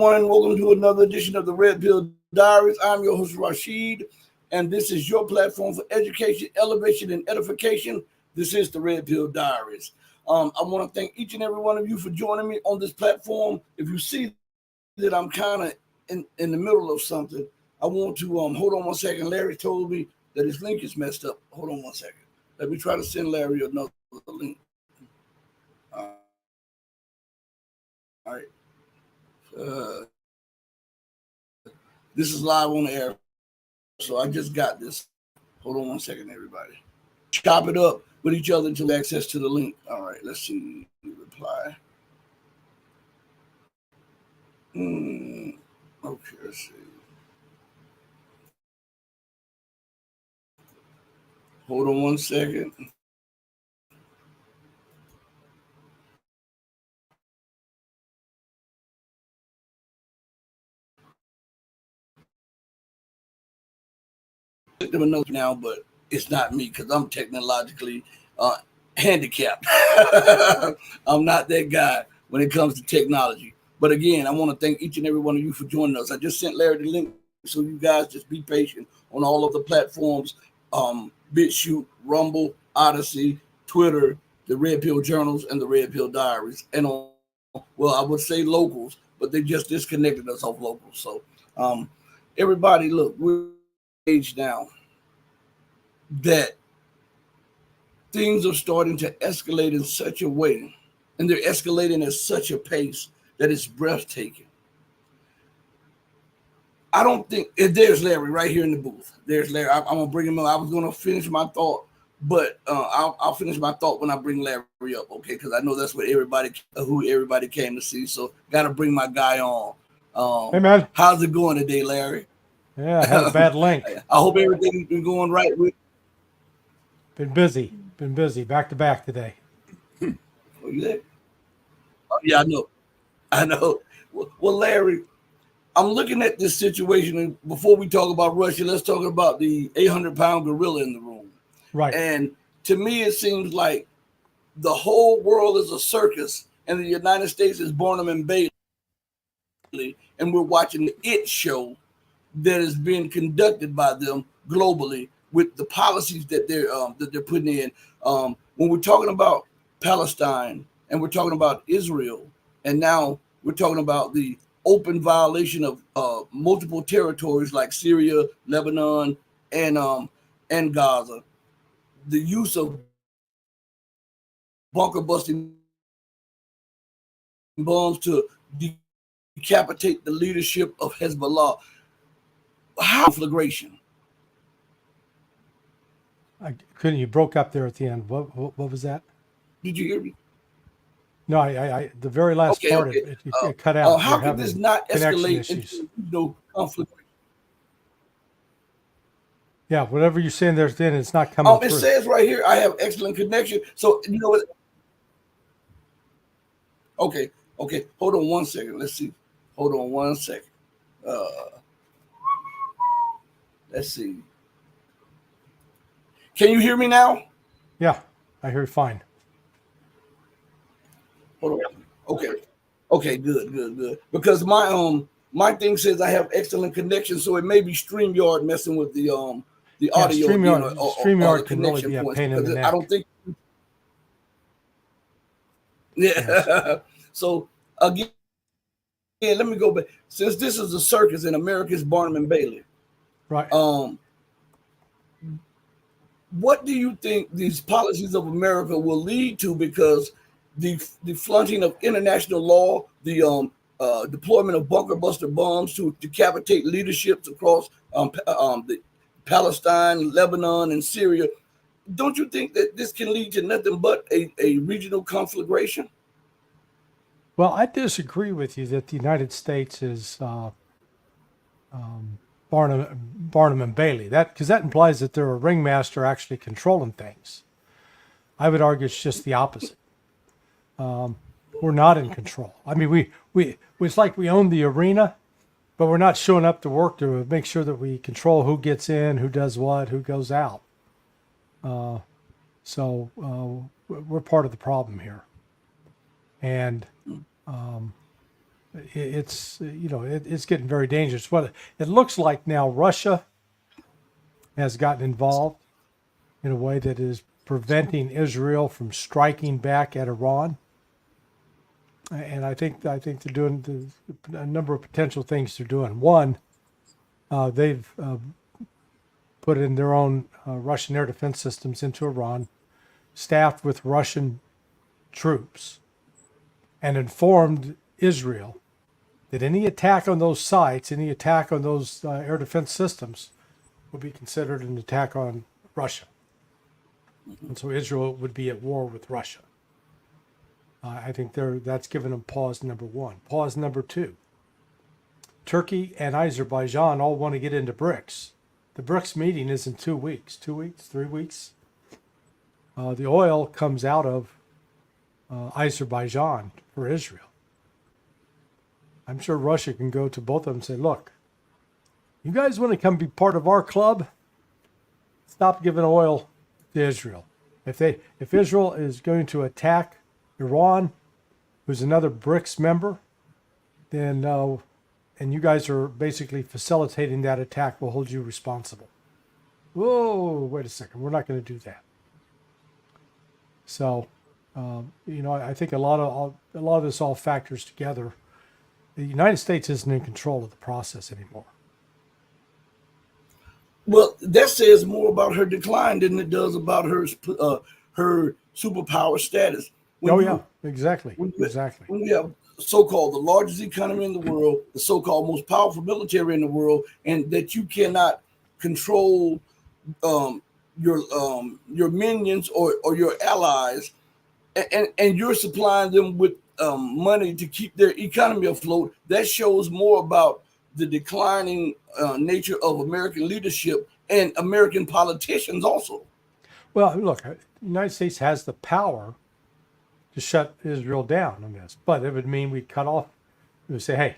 everyone. Welcome to another edition of the Red Pill Diaries. I'm your host, Rashid, and this is your platform for education, elevation, and edification. This is the Red Pill Diaries. I want to thank each and every one of you for joining me on this platform. If you see that I'm kind of in the middle of something, I want to hold on one second. Larry told me that his link is messed up. Hold on one second. Let me try to send Larry another link. All right. This is live on the air, so I just got this. Hold on one second, everybody. Chop it up with each other until access to the link. All right, let's see. Reply. Okay, let's see. Hold on one second. Them a note now, but it's not me because I'm technologically handicapped. I'm not that guy when it comes to technology. But again, I want to thank each and every one of you for joining us. I just sent Larry the link, so you guys just be patient on all of the platforms: BitChute, Rumble, Odysee, Twitter, the Red Pill Journals, and the Red Pill Diaries. And on, well, I would say locals, but they just disconnected us off locals. So everybody, look, we're age now that things are starting to escalate in such a way, and they're escalating at such a pace that it's breathtaking. I don't think there's Larry right here in the booth. There's Larry. I'm gonna bring him up. I was gonna finish my thought, but I'll finish my thought when I bring Larry up, okay? Because I know that's what who everybody came to see. So got to bring my guy on. Hey man, how's it going today, Larry? Yeah, I had a bad link. I hope everything's been going right with. Been busy, back to back today. Oh, you there? Oh, yeah, I know. Well, Larry, I'm looking at this situation, and before we talk about Russia, let's talk about the 800-pound gorilla in the room. Right. And to me, it seems like the whole world is a circus, and the United States is Barnum and Bailey, and we're watching the It show that is being conducted by them globally with the policies that they're putting in. When we're talking about Palestine and we're talking about Israel, and now we're talking about the open violation of multiple territories like Syria, Lebanon, and Gaza, the use of bunker busting bombs to decapitate the leadership of Hezbollah. How conflagration? Couldn't you broke up there at the end? What was that? Did you hear me? No, I the very last part of it cut out. How could this not escalate into conflict? Yeah, whatever you're saying there's then it's not coming through. It says right here, I have excellent connection. So you know what? Okay. Hold on one second. Let's see. Hold on one second. Let's see. Can you hear me now? Yeah, I hear you fine. Hold on. Okay, good. Because my thing says I have excellent connection, so it may be StreamYard messing with the audio. StreamYard can really be a pain in the neck. I don't think. Yeah. Yes. So again, let me go back. Since this is a circus and America's Barnum and Bailey, right? What do you think these policies of America will lead to? Because the flaunting of international law, the deployment of bunker buster bombs to decapitate leaderships across the Palestine, Lebanon, and Syria. Don't you think that this can lead to nothing but a regional conflagration? Well, I disagree with you that the United States is Barnum and Bailey. Because that implies that they're a ringmaster actually controlling things. I would argue it's just the opposite. We're not in control. I mean, it's like we own the arena, but we're not showing up to work to make sure that we control who gets in, who does what, who goes out. So we're part of the problem here. And it's it's getting very dangerous. What it looks like now, Russia has gotten involved in a way that is preventing Israel from striking back at Iran. And I think they're doing a number of potential things they're doing. One, they've put in their own Russian air defense systems into Iran, staffed with Russian troops, and informed Israel that any attack on those sites, any attack on those air defense systems, would be considered an attack on Russia. And so Israel would be at war with Russia. I think that's given them pause number one. Pause number two. Turkey and Azerbaijan all want to get into BRICS. The BRICS meeting is in 2 weeks, 2 weeks, 3 weeks. The oil comes out of Azerbaijan for Israel. I'm sure Russia can go to both of them and say, look, you guys want to come be part of our club? Stop giving oil to Israel. If Israel is going to attack Iran, who's another BRICS member, then and you guys are basically facilitating that attack, we'll hold you responsible. Whoa, wait a second, we're not going to do that. So, I think a lot of this all factors together. The United States isn't in control of the process anymore. Well, that says more about her decline than it does about her superpower status. Exactly. When you have so-called the largest economy in the world, the so-called most powerful military in the world, and that you cannot control your minions or your allies, and you're supplying them with money to keep their economy afloat, that shows more about the declining nature of American leadership and American politicians also. Well, look, the United States has the power to shut Israel down on this, but it would mean we cut off, we would say, hey,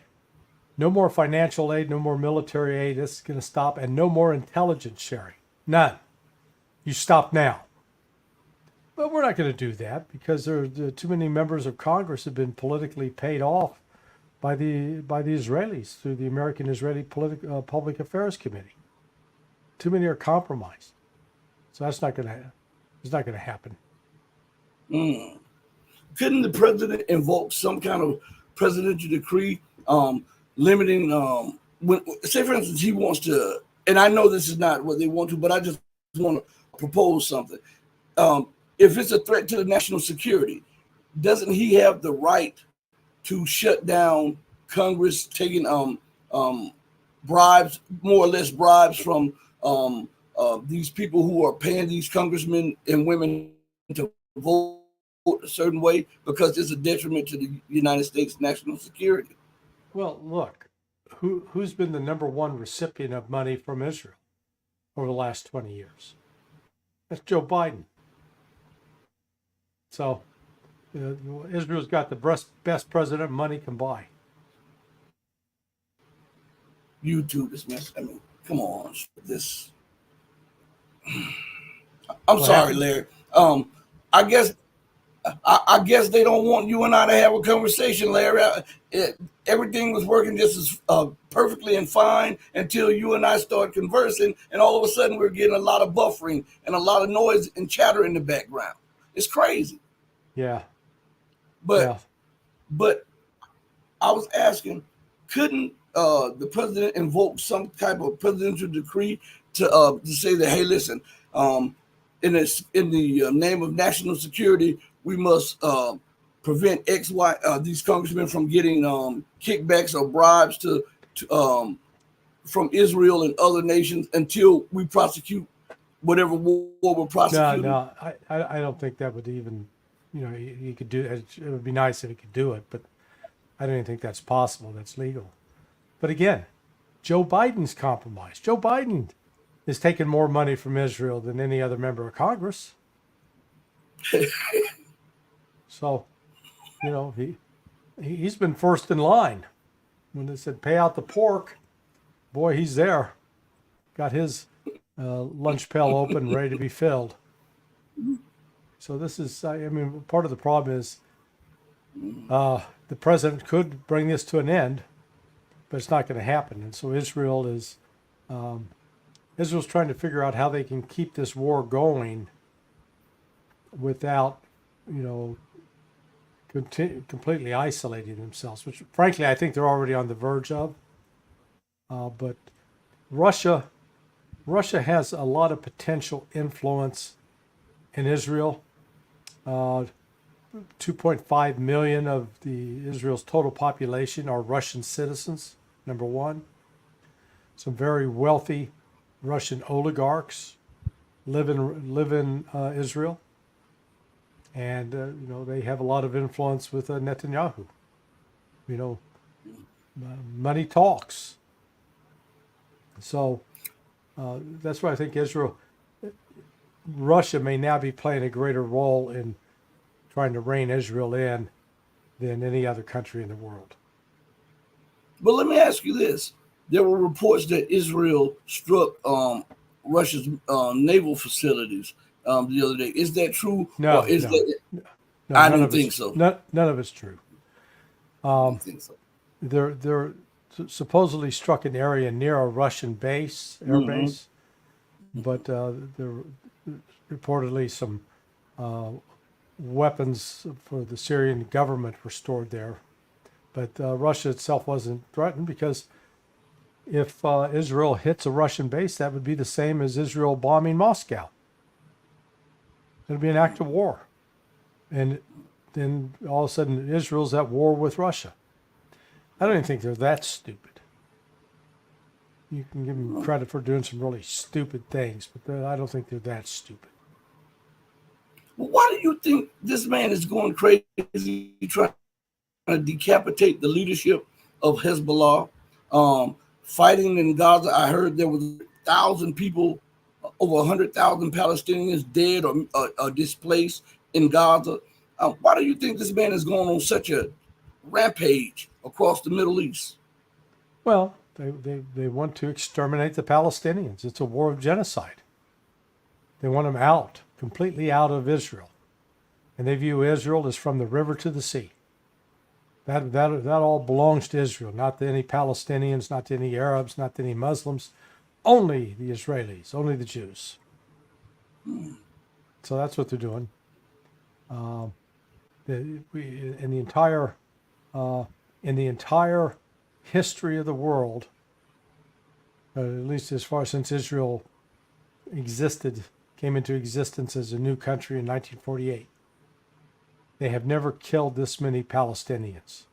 no more financial aid, no more military aid, this is going to stop, and no more intelligence sharing. None. You stop now. But we're not going to do that because there are too many members of Congress have been politically paid off by the Israelis through the American Israeli Public Affairs Committee. Too many are compromised, so it's not going to happen. Couldn't the president invoke some kind of presidential decree limiting? When, say, for instance, he wants to, and I know this is not what they want to, but I just want to propose something. If it's a threat to the national security, doesn't he have the right to shut down Congress taking bribes, more or less bribes from these people who are paying these congressmen and women to vote a certain way because it's a detriment to the United States national security? Well, look, who's been the number one recipient of money from Israel over the last 20 years? That's Joe Biden. So Israel's got the best president money can buy. YouTube is messed. I mean, come on, this. I'm sorry, Larry. I guess they don't want you and I to have a conversation, Larry. Everything was working just as perfectly and fine until you and I started conversing, and all of a sudden we're getting a lot of buffering and a lot of noise and chatter in the background. It's crazy. Yeah. But I was asking, couldn't the president invoke some type of presidential decree to say that, hey, listen, in the name of national security, we must prevent these congressmen from getting kickbacks or bribes from Israel and other nations until we prosecute whatever war we're prosecuting? No, I don't think that would even, he could do it. It would be nice if he could do it, but I don't even think that's possible. That's legal. But again, Joe Biden's compromised. Joe Biden is taking more money from Israel than any other member of Congress. So, he's been first in line. When they said pay out the pork, boy, he's there. Got his lunch pail open, ready to be filled. So this is, part of the problem is the president could bring this to an end, but it's not going to happen. And so Israel's trying to figure out how they can keep this war going without, completely isolating themselves, which frankly I think they're already on the verge of. But Russia has a lot of potential influence in Israel. 2.5 million of Israel's total population are Russian citizens, number one. Some very wealthy Russian oligarchs live in Israel. And, they have a lot of influence with Netanyahu. Money talks. So that's why I think Russia may now be playing a greater role in trying to rein Israel in than any other country in the world. But let me ask you this. There were reports that Israel struck Russia's naval facilities the other day. Is that true? No, or is no, that, no. I didn't think so. None of it's true. I don't think so. They're supposedly struck an area near a Russian base, air base, but there reportedly some weapons for the Syrian government were stored there. But Russia itself wasn't threatened, because if Israel hits a Russian base, that would be the same as Israel bombing Moscow. It would be an act of war. And then all of a sudden Israel's at war with Russia. I don't even think they're that stupid. You can give them credit for doing some really stupid things, but I don't think they're that stupid. Well, why do you think this man is going crazy trying to decapitate the leadership of Hezbollah, fighting in Gaza? I heard there was 1,000 people, over 100,000 Palestinians dead or displaced in Gaza. Why do you think this man is going on such a rampage across the Middle East? Well, they want to exterminate the Palestinians. It's a war of genocide. They want them out, completely out of Israel. And they view Israel as from the river to the sea. That all belongs to Israel, not to any Palestinians, not to any Arabs, not to any Muslims, only the Israelis, only the Jews. So that's what they're doing. In the entire history of the world, at least as far since Israel came into existence as a new country in 1948, they have never killed this many Palestinians.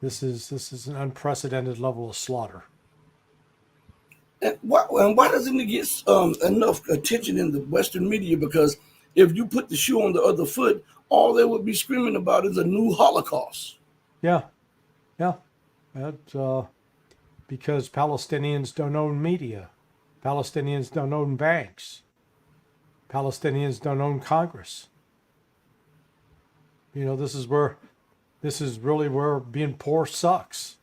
This is an unprecedented level of slaughter. And why doesn't it get enough attention in the Western media? Because if you put the shoe on the other foot, all they would be screaming about is a new Holocaust. Yeah. That's because Palestinians don't own media. Palestinians don't own banks. Palestinians don't own Congress. This is really where being poor sucks.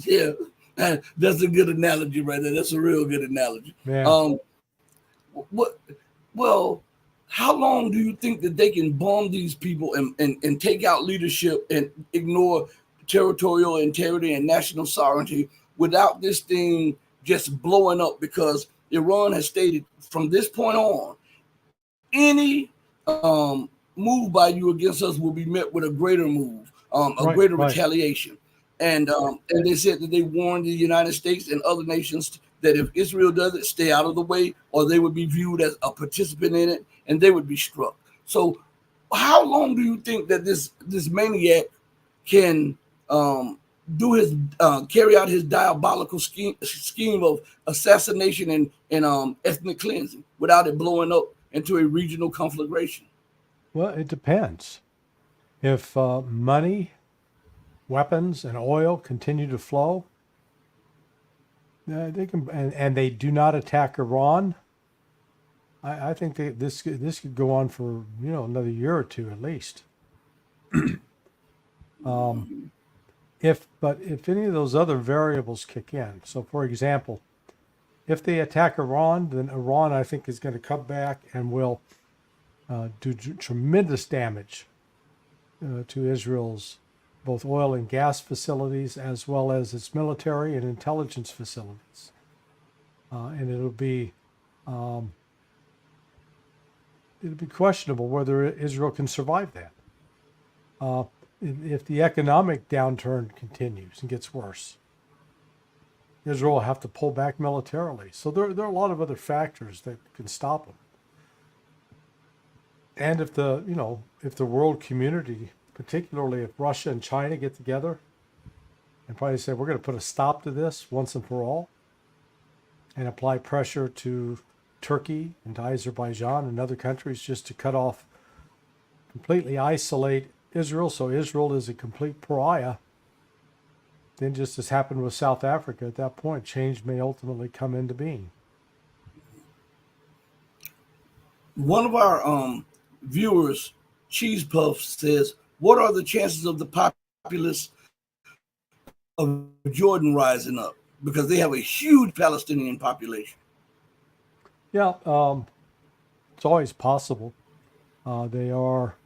Yeah, that's a good analogy right there. That's a real good analogy. Yeah. Well, how long do you think that they can bomb these people and take out leadership and ignore territorial integrity and national sovereignty without this thing just blowing up? Because Iran has stated from this point on, any move by you against us will be met with a greater move, greater retaliation. And they said that they warned the United States and other nations that if Israel does it, stay out of the way, or they would be viewed as a participant in it, and they would be struck. So how long do you think that this maniac can carry out his diabolical scheme of assassination and ethnic cleansing without it blowing up into a regional conflagration? Well, it depends. If money, weapons, and oil continue to flow, they can, and they do not attack Iran, I think this could go on for another year or two at least. If any of those other variables kick in, so for example, If they attack Iran, then Iran, I think, is going to come back and will do tremendous damage to Israel's both oil and gas facilities, as well as its military and intelligence facilities. And it'll be questionable whether Israel can survive that. If the economic downturn continues and gets worse, Israel will have to pull back militarily. So there are a lot of other factors that can stop them. And if the world community, particularly if Russia and China get together and probably say, we're going to put a stop to this once and for all, and apply pressure to Turkey and to Azerbaijan and other countries just to cut off, completely isolate Israel, so Israel is a complete pariah, then just as happened with South Africa at that point, change may ultimately come into being. One of our viewers, Cheese Puff, says, what are the chances of the populace of Jordan rising up? Because they have a huge Palestinian population. Yeah, it's always possible. They are,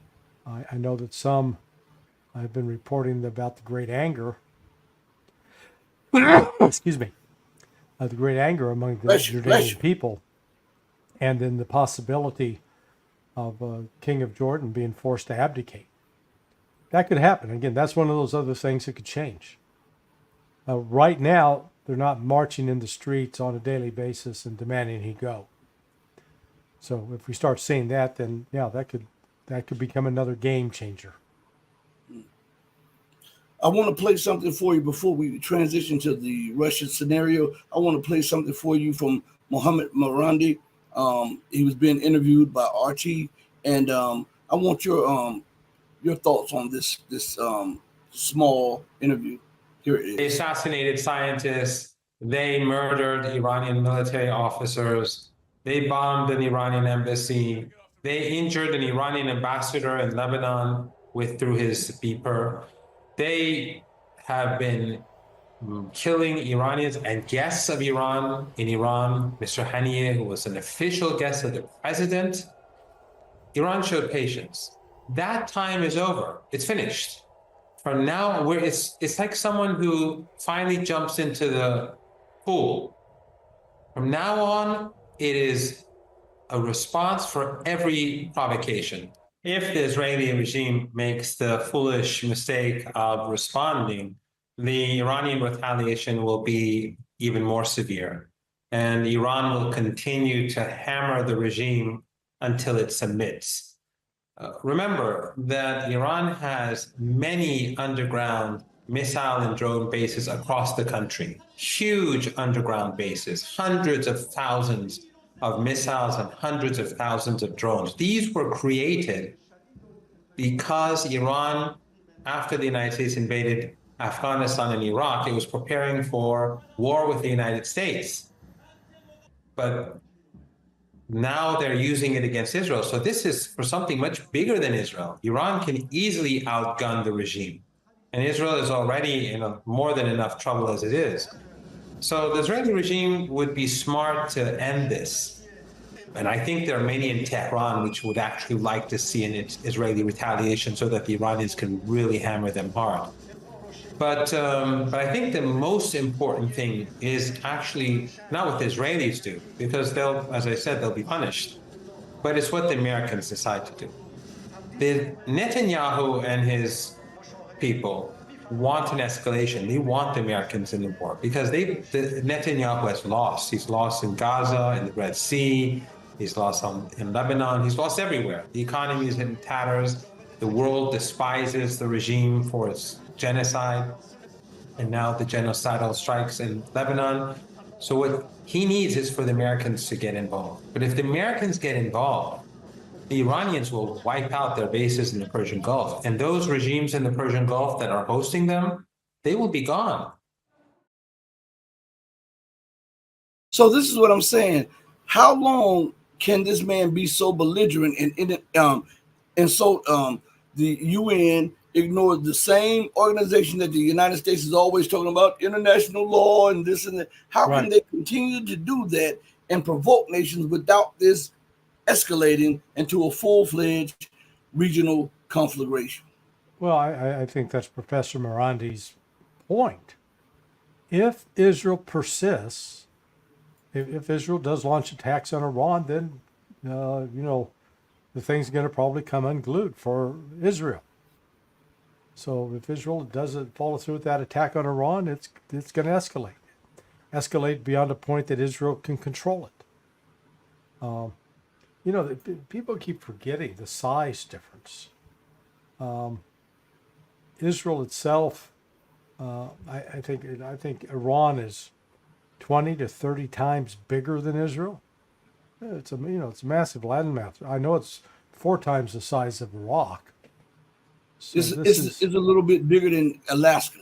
I know that some have been reporting about the great anger, excuse me, the great anger among the Jordanian people, and then the possibility of King of Jordan being forced to abdicate. That could happen. Again, that's one of those other things that could change. Right now, they're not marching in the streets on a daily basis and demanding he go. So if we start seeing that, then yeah, that could become another game changer. I want to play something for you before we transition to the Russian scenario. I want to play something for you from Mohammed Marandi. He was being interviewed by Archie, and I want your thoughts on this small interview. Here it is. They assassinated scientists. They murdered Iranian military officers. They bombed an Iranian embassy. They injured an Iranian ambassador in Lebanon through his beeper. They have been killing Iranians and guests of Iran in Iran. Mr. Haniyeh, who was an official guest of the president. Iran showed patience. That time is over. It's finished. From now, it's like someone who finally jumps into the pool. From now on, it is a response for every provocation. If the Israeli regime makes the foolish mistake of responding, the Iranian retaliation will be even more severe. And Iran will continue to hammer the regime until it submits. Remember that Iran has many underground missile and drone bases across the country, huge underground bases, hundreds of thousands of missiles and hundreds of thousands of drones. These were created because Iran, after the United States invaded Afghanistan and Iraq, it was preparing for war with the United States. But now they're using it against Israel. So this is for something much bigger than Israel. Iran can easily outgun the regime. And Israel is already in more than enough trouble as it is. So the Israeli regime would be smart to end this. And I think there are many in Tehran which would actually like to see an Israeli retaliation so that the Iranians can really hammer them hard. But I think the most important thing is actually not what the Israelis do, because they'll, as I said, they'll be punished. But it's what the Americans decide to do. The Netanyahu and his people want an escalation. They want the Americans in the war because Netanyahu has lost. He's lost in Gaza, in the Red Sea. He's lost in Lebanon. He's lost everywhere. The economy is in tatters. The world despises the regime for its genocide, and now the genocidal strikes in Lebanon. So what he needs is for the Americans to get involved. But if the Americans get involved, the Iranians will wipe out their bases in the Persian Gulf. And those regimes in the Persian Gulf that are hosting them, they will be gone. So this is what I'm saying. How long can this man be so belligerent and so the UN ignores the same organization that the United States is always talking about, international law and this and that. How can they continue to do that and provoke nations without this escalating into a full-fledged regional conflagration? Well, I think that's Professor Morandi's point. If Israel persists, if Israel does launch attacks on Iran, then, the thing's going to probably come unglued for Israel. So if Israel doesn't follow through with that attack on Iran, it's going to escalate beyond a point that Israel can control it. People keep forgetting the size difference. Israel itself, I think Iran is 20 to 30 times bigger than Israel. It's a massive landmass. I know it's 4 times the size of Iraq. So it's a little bit bigger than Alaska.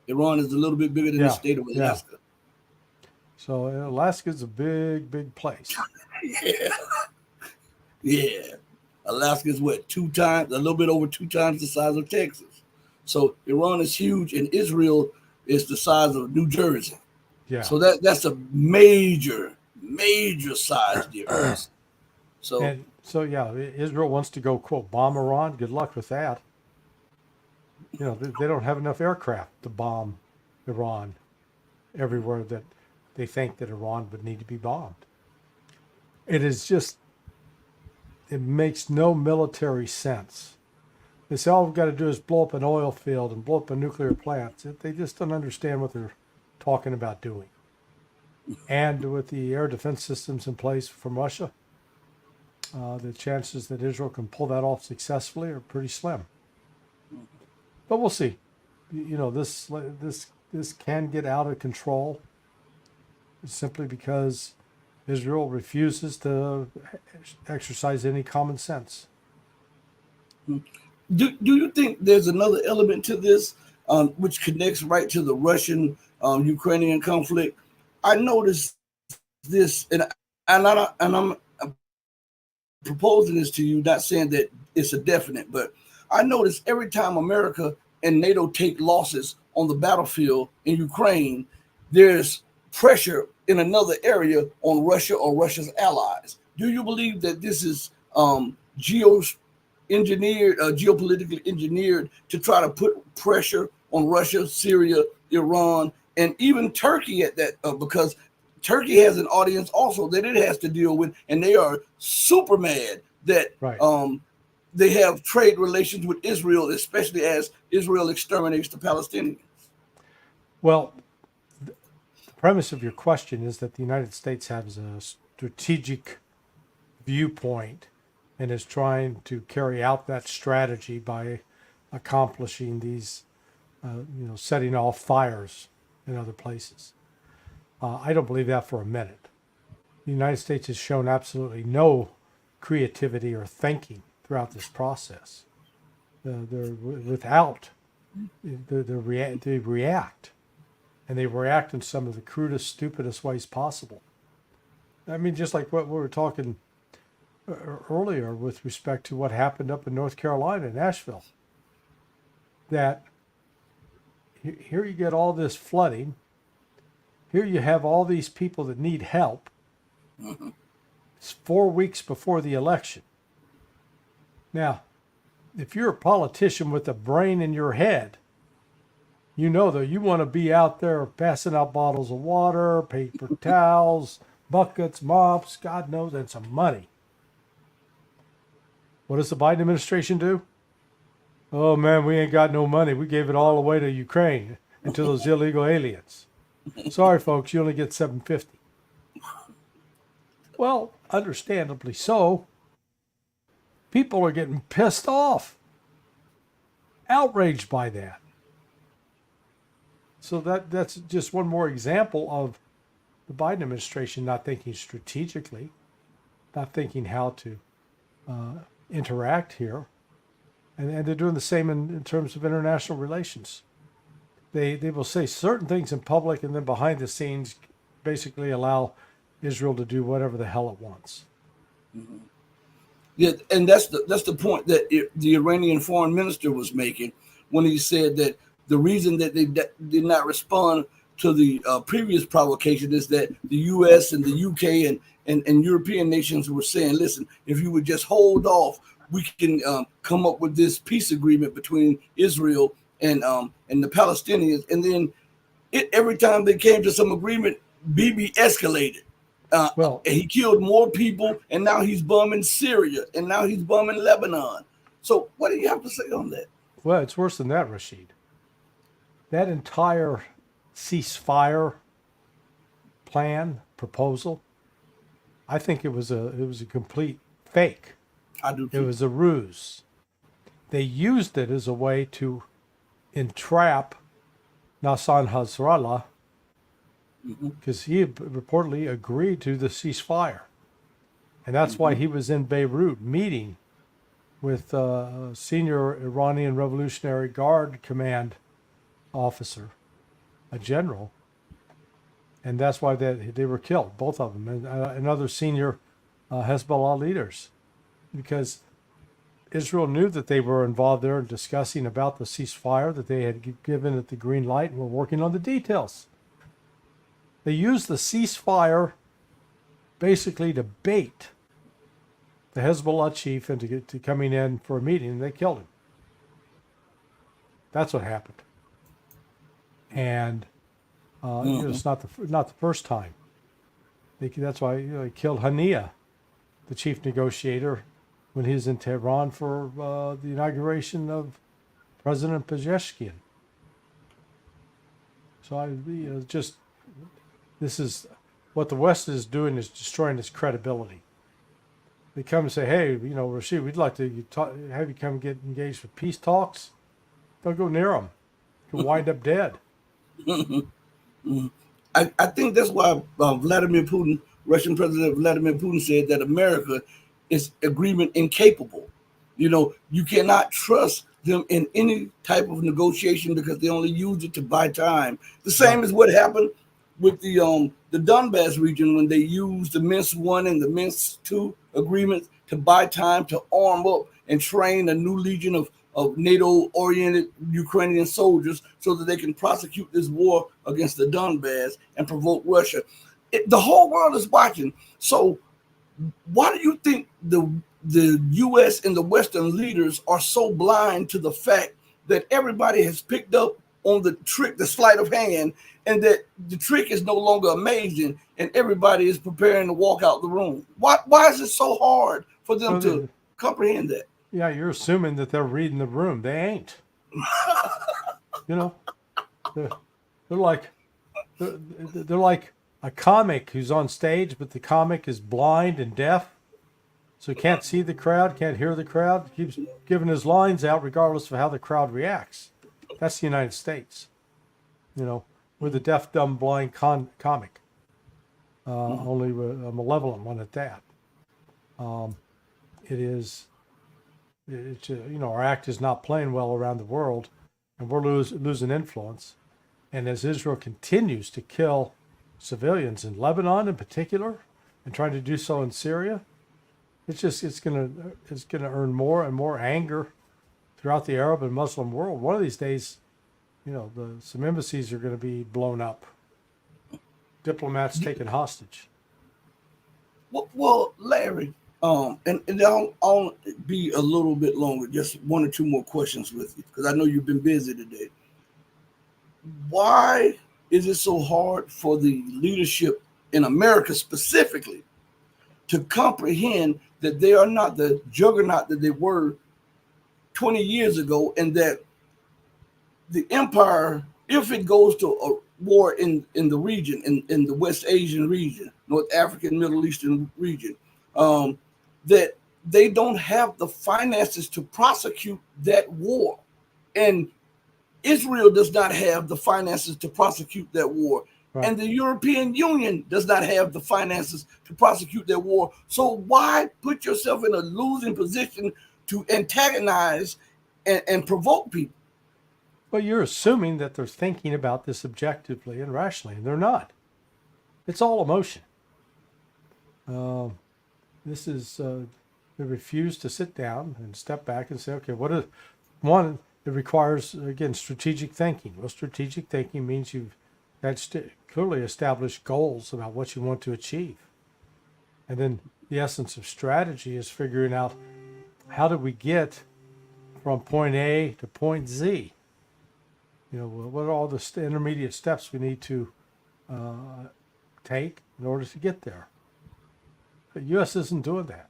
Iran is a little bit bigger than the state of Alaska. Yeah. So Alaska's a big place. Yeah. Alaska's what, 2 times, a little bit over 2 times the size of Texas. So Iran is huge, and Israel is the size of New Jersey. Yeah. So that's a major size difference. Israel wants to go, quote, bomb Iran. Good luck with that. They don't have enough aircraft to bomb Iran everywhere that they think that Iran would need to be bombed. It makes no military sense. They say all we've got to do is blow up an oil field and blow up a nuclear plant. They just don't understand what they're talking about doing. And with the air defense systems in place from Russia, the chances that Israel can pull that off successfully are pretty slim. But we'll see. This can get out of control simply because Israel refuses to exercise any common sense. Do you think there's another element to this, which connects right to the Russian-Ukrainian conflict? I noticed this, and I'm proposing this to you, not saying that it's a definite, but I noticed every time America and NATO take losses on the battlefield in Ukraine, there's pressure in another area on Russia or Russia's allies. Do you believe that this is geopolitically engineered to try to put pressure on Russia, Syria, Iran, and even Turkey at that? Because Turkey has an audience also that it has to deal with, and they are super mad that they have trade relations with Israel, especially as Israel exterminates the Palestinians. Well, the premise of your question is that the United States has a strategic viewpoint and is trying to carry out that strategy by accomplishing these, setting off fires in other places. I don't believe that for a minute. The United States has shown absolutely no creativity or thinking throughout this process. They react, and they react in some of the crudest, stupidest ways possible. I mean, just like what we were talking earlier with respect to what happened up in North Carolina, in Asheville. That here you get all this flooding. Here you have all these people that need help. It's 4 weeks before the election. Now, if you're a politician with a brain in your head, you know that you want to be out there passing out bottles of water, paper towels, buckets, mops, God knows, and some money. What does the Biden administration do? Oh man, we ain't got no money. We gave it all away to Ukraine and to those illegal aliens. Sorry, folks, you only get $750. Well, understandably so. People are getting pissed off, outraged by that. So that's just one more example of the Biden administration not thinking strategically, not thinking how to interact here. And they're doing the same in terms of international relations. They will say certain things in public and then behind the scenes basically allow Israel to do whatever the hell it wants. Yeah, and that's the point that the Iranian foreign minister was making when he said that the reason that they did not respond to the previous provocation is that the U.S. and the U.K. and European nations were saying, listen, if you would just hold off, we can come up with this peace agreement between Israel and the Palestinians. And then every time they came to some agreement, Bibi escalated. Well, He killed more people, and now he's bombing Syria, and now he's bombing Lebanon. So what do you have to say on that? well, it's worse than that, Rashid. That entire ceasefire plan proposal, I think it was a complete fake. I do It too. was a ruse. They used it as a way to entrap Nasser Nasrallah because he reportedly agreed to the ceasefire. And that's why he was in Beirut meeting with a senior Iranian Revolutionary Guard Command officer, a general. And that's why they were killed, both of them, and other senior Hezbollah leaders. Because Israel knew that they were involved there in discussing about the ceasefire, that they had given it the green light and were working on the details. They used the ceasefire basically to bait the Hezbollah chief into coming in for a meeting, and they killed him. That's what happened. And it's not the first time. That's why they killed Hania, the chief negotiator, when he was in Tehran for the inauguration of President Pezeshkian. So this is what the West is doing, is destroying its credibility. They come and say, hey, Rashid, we'd like to have you come get engaged with peace talks. Don't go near them. You'll wind up dead. I think that's why Vladimir Putin, Russian President Vladimir Putin, said that America is agreement incapable. You cannot trust them in any type of negotiation because they only use it to buy time. The same as what happened with the Donbass region when they used the Minsk I and the Minsk II agreements to buy time to arm up and train a new legion of NATO-oriented Ukrainian soldiers so that they can prosecute this war against the Donbass and provoke Russia. The whole world is watching. So why do you think the U.S. and the Western leaders are so blind to the fact that everybody has picked up on the trick, the sleight of hand, and that the trick is no longer amazing and everybody is preparing to walk out the room? Why is it so hard for them to comprehend that? Yeah, you're assuming that they're reading the room. They ain't. They're like a comic who's on stage, but the comic is blind and deaf, so he can't see the crowd, can't hear the crowd, keeps giving his lines out regardless of how the crowd reacts. That's the United States. We're the deaf, dumb, blind comic. Only a malevolent one at that. Our act is not playing well around the world, and we're losing influence. And as Israel continues to kill civilians in Lebanon in particular, and trying to do so in Syria, it's gonna earn more and more anger throughout the Arab and Muslim world. One of these days, some embassies are going to be blown up, diplomats taken hostage. Well, Larry, and I'll be a little bit longer, just one or two more questions with you, because I know you've been busy today. Why is it so hard for the leadership in America specifically to comprehend that they are not the juggernaut that they were 20 years ago, and that the empire, if it goes to a war in the region, in the West Asian region, North African, Middle Eastern region, that they don't have the finances to prosecute that war. And Israel does not have the finances to prosecute that war. Right. And the European Union does not have the finances to prosecute that war. So why put yourself in a losing position to antagonize and provoke people? Well, you're assuming that they're thinking about this objectively and rationally, and they're not. It's all emotion. This is They refuse to sit down and step back and say, okay, what is one? It requires, again, strategic thinking. Well, strategic thinking means you've clearly established goals about what you want to achieve. And then the essence of strategy is figuring out how do we get from point A to point Z? You know, what are all the intermediate steps we need to take in order to get there? The U.S. isn't doing that.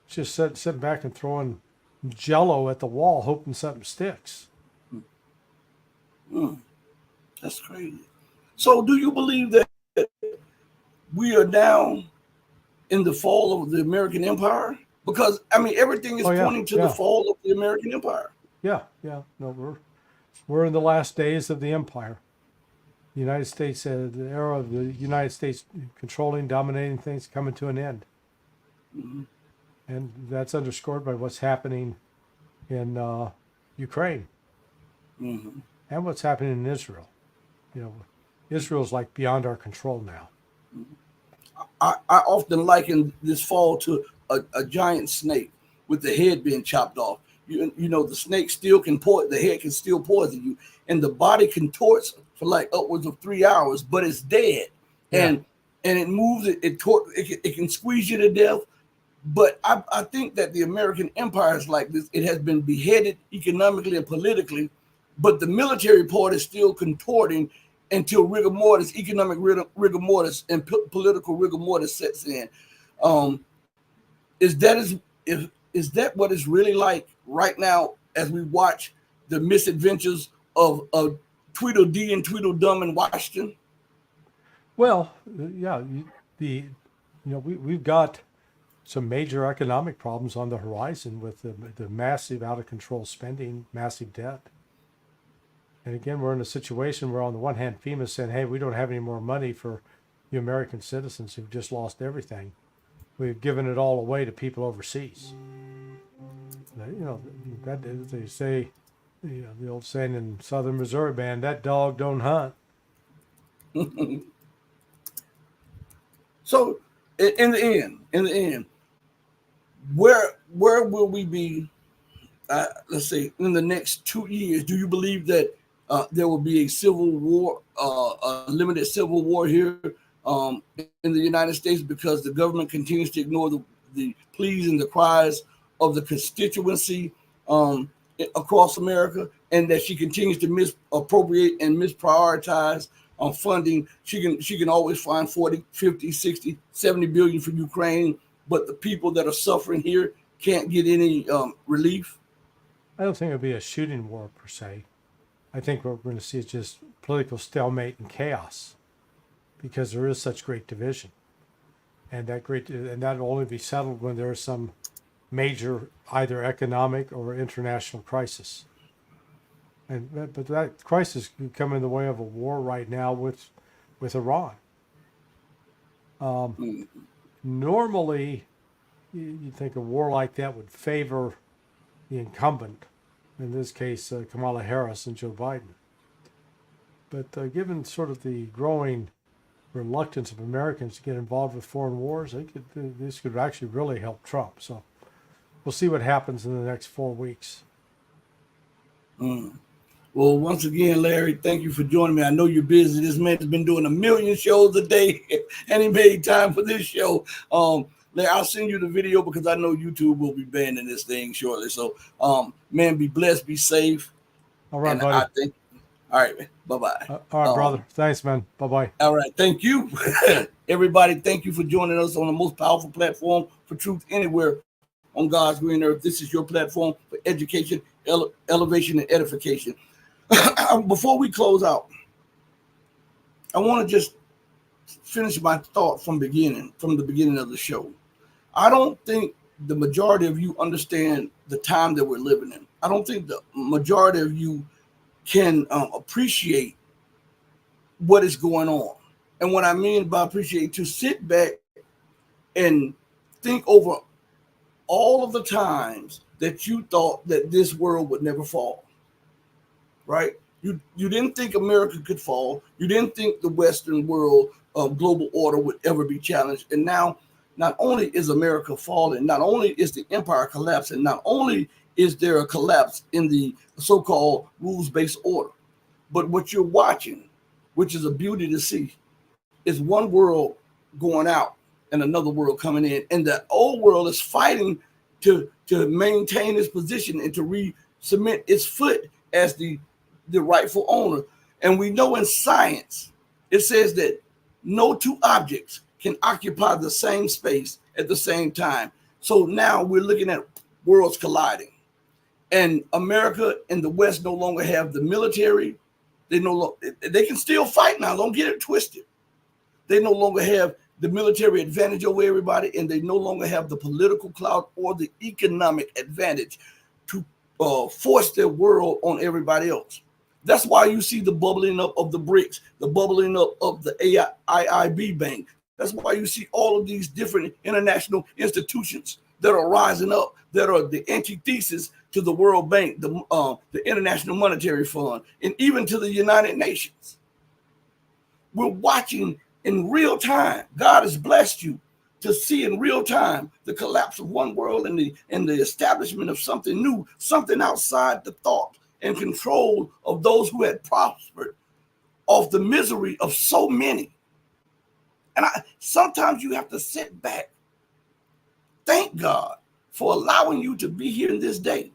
It's just sitting back and throwing Jello at the wall, hoping something sticks. That's crazy. So, do you believe that we are now in the fall of the American empire? Because I mean, everything is pointing to the fall of the American empire. Yeah. No, we're in the last days of the empire. The United States, the era of the United States controlling, dominating things, coming to an end. Mm-hmm. And that's underscored by what's happening in Ukraine and what's happening in Israel. You know, Israel's like beyond our control now. I often liken this fall to a giant snake with the head being chopped off. You know, the snake still can the head can still poison you, and the body contorts for like upwards of 3 hours, but it's dead. Yeah. And it moves, it can squeeze you to death. But I think that the American empire is like this. It has been beheaded economically and politically, but the military part is still contorting until rigor mortis, economic rigor mortis, and political rigor mortis sets in. Is that what it's really like right now as we watch the misadventures of Tweedledee and Tweedledum in Washington? Well, yeah, we've got some major economic problems on the horizon with the massive out of control spending, massive debt. And again, we're in a situation where on the one hand, FEMA's saying, hey, we don't have any more money for you American citizens who've just lost everything. We've given it all away to people overseas. You know, that they say, you know, the old saying in Southern Missouri band, that dog don't hunt. So in the end, where will we be, let's say, in the next 2 years? Do you believe that there will be a civil war, a limited civil war here in the United States because the government continues to ignore the pleas and the cries of the constituency across America, and that she continues to misappropriate and misprioritize on funding? She can always find 40, 50, 60, 70 billion for Ukraine, but the people that are suffering here can't get any relief? I don't think it'll be a shooting war per se. I think what we're going to see is just political stalemate and chaos because there is such great division. And that will only be settled when there is some major either economic or international crisis. But that crisis could come in the way of a war right now with Iran. Normally, you'd think a war like that would favor the incumbent, in this case, Kamala Harris and Joe Biden. But given sort of the growing reluctance of Americans to get involved with foreign wars, this could actually really help Trump. So we'll see what happens in the next 4 weeks. Well, once again, Larry, thank you for joining me. I know you're busy. This man has been doing 1 million shows a day, and he made time for this show. Larry, I'll send you the video because I know YouTube will be banning this thing shortly. So, man, be blessed, be safe. All right, buddy. All right, man. Bye-bye. All right, brother. Thanks, man. Bye-bye. All right. Thank you. Everybody, thank you for joining us on the most powerful platform for truth anywhere on God's green earth. This is your platform for education, elevation, and edification. Before we close out, I want to just finish my thought from the beginning of the show. I don't think the majority of you understand the time that we're living in. I don't think the majority of you can appreciate what is going on. And what I mean by appreciate, to sit back and think over all of the times that you thought that this world would never fall, right? You didn't think America could fall. You didn't think the Western world global order would ever be challenged. And now not only is America falling, not only is the empire collapsing, not only is there a collapse in the so-called rules-based order, but what you're watching, which is a beauty to see, is one world going out and another world coming in. And the old world is fighting to maintain its position and to re-cement its foot as the rightful owner. And we know in science, it says that no two objects can occupy the same space at the same time. So now we're looking at worlds colliding. And America and the West no longer have the military. They can still fight now. Don't get it twisted. They no longer have the military advantage over everybody, and they no longer have the political clout or the economic advantage to force their world on everybody else. That's why you see the bubbling up of the BRICS, the bubbling up of the IIB Bank. That's why you see all of these different international institutions that are rising up, that are the antithesis to the World Bank, the International Monetary Fund, and even to the United Nations. We're watching in real time. God has blessed you to see in real time the collapse of one world and the establishment of something new, something outside the thought and control of those who had prospered off the misery of so many. And sometimes you have to sit back. Thank God for allowing you to be here in this day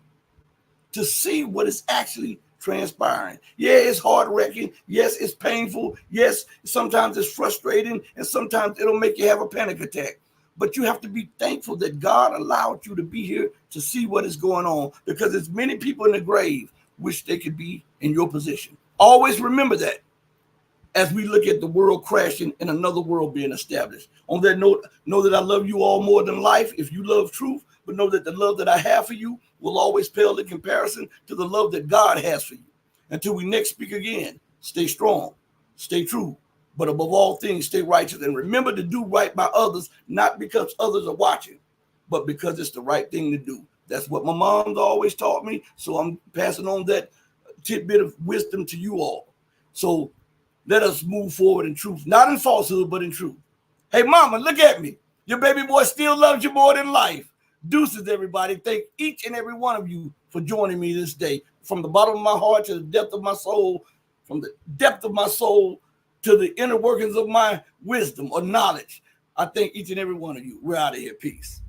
to see what is actually transpiring. Yeah, it's heart-wrenching. Yes, it's painful. Yes, sometimes it's frustrating, and sometimes it'll make you have a panic attack. But you have to be thankful that God allowed you to be here to see what is going on, because there's many people in the grave wish they could be in your position. Always remember that as we look at the world crashing and another world being established. On that note, know that I love you all more than life if you love truth, but know that the love that I have for you will always pale in comparison to the love that God has for you. Until we next speak again, stay strong, stay true, but above all things, stay righteous. And remember to do right by others, not because others are watching, but because it's the right thing to do. That's what my mom's always taught me. So I'm passing on that tidbit of wisdom to you all. So let us move forward in truth, not in falsehood, but in truth. Hey, mama, look at me. Your baby boy still loves you more than life. Deuces, everybody. Thank each and every one of you for joining me this day. From the bottom of my heart to the depth of my soul, from the depth of my soul to the inner workings of my wisdom or knowledge, I thank each and every one of you. We're out of here. Peace.